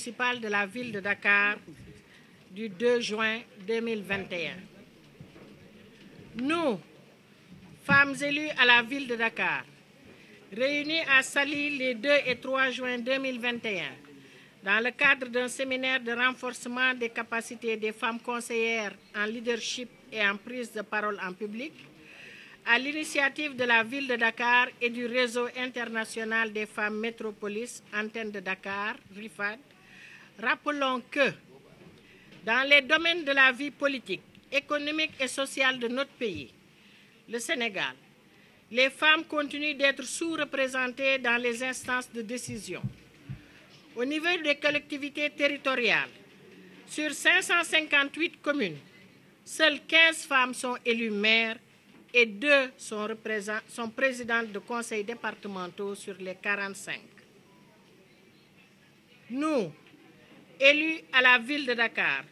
municipal de la ville de Dakar du 2 juin 2021. Nous, femmes élues à la ville de Dakar, réunies à Saly les 2 et 3 juin 2021, dans le cadre d'un séminaire de renforcement des capacités des femmes conseillères en leadership et en prise de parole en public, à l'initiative de la ville de Dakar et du réseau international des femmes métropolis, Antenne de Dakar, RIFAD, rappelons que dans les domaines de la vie politique, économique et sociale de notre pays, le Sénégal, les femmes continuent d'être sous-représentées dans les instances de décision. Au niveau des collectivités territoriales, sur 558 communes, seules 15 femmes sont élues maires et 2 sont présidentes de conseils départementaux sur les 45. Nous, élus à la ville de Dakar,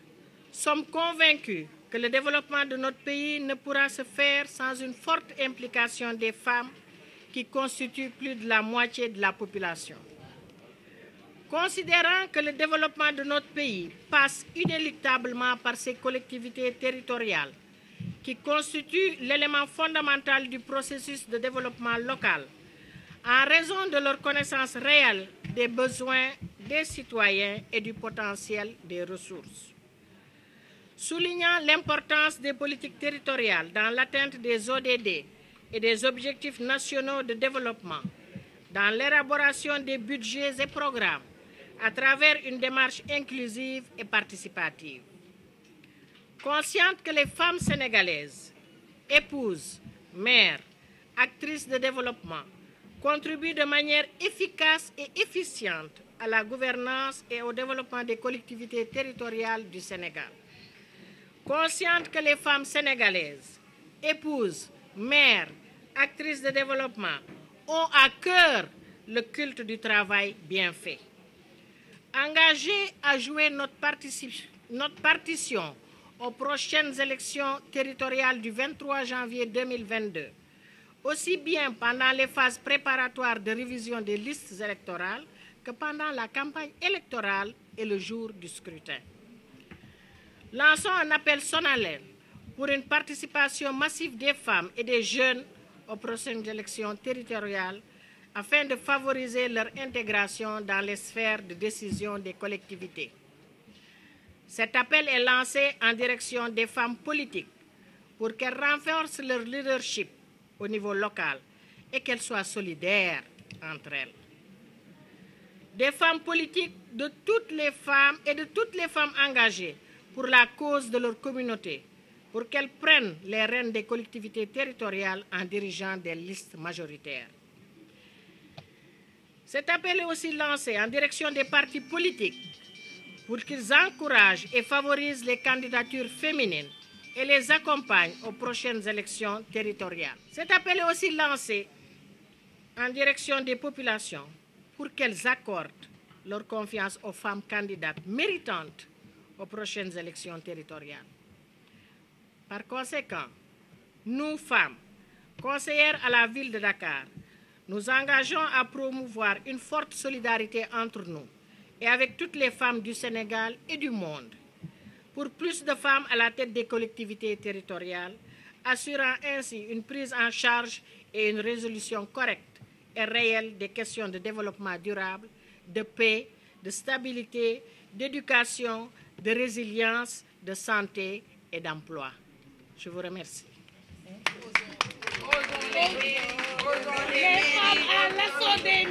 sommes convaincus que le développement de notre pays ne pourra se faire sans une forte implication des femmes qui constituent plus de la moitié de la population. Considérant que le développement de notre pays passe inéluctablement par ces collectivités territoriales qui constituent l'élément fondamental du processus de développement local, en raison de leur connaissance réelle des besoins des citoyens et du potentiel des ressources. Soulignant l'importance des politiques territoriales dans l'atteinte des ODD et des objectifs nationaux de développement, dans l'élaboration des budgets et programmes, à travers une démarche inclusive et participative. Consciente que les femmes sénégalaises, épouses, mères, actrices de développement, contribuent de manière efficace et efficiente à la gouvernance et au développement des collectivités territoriales du Sénégal. Consciente que les femmes sénégalaises, épouses, mères, actrices de développement, ont à cœur le culte du travail bien fait. Engagées à jouer notre partition aux prochaines élections territoriales du 23 janvier 2022, aussi bien pendant les phases préparatoires de révision des listes électorales que pendant la campagne électorale et le jour du scrutin. Lançons un appel solennel pour une participation massive des femmes et des jeunes aux prochaines élections territoriales afin de favoriser leur intégration dans les sphères de décision des collectivités. Cet appel est lancé en direction des femmes politiques pour qu'elles renforcent leur leadership au niveau local et qu'elles soient solidaires entre elles. Des femmes politiques, de toutes les femmes et de toutes les femmes engagées pour la cause de leur communauté, pour qu'elles prennent les rênes des collectivités territoriales en dirigeant des listes majoritaires. Cet appel est aussi lancé en direction des partis politiques pour qu'ils encouragent et favorisent les candidatures féminines et les accompagnent aux prochaines élections territoriales. Cet appel est aussi lancé en direction des populations pour qu'elles accordent leur confiance aux femmes candidates méritantes aux prochaines élections territoriales. Par conséquent, nous, femmes, conseillères à la ville de Dakar, nous engageons à promouvoir une forte solidarité entre nous et avec toutes les femmes du Sénégal et du monde, pour plus de femmes à la tête des collectivités territoriales, assurant ainsi une prise en charge et une résolution correcte et réelle des questions de développement durable, de paix, de stabilité, d'éducation, de résilience, de santé et d'emploi. Je vous remercie. Les femmes à l'assaut des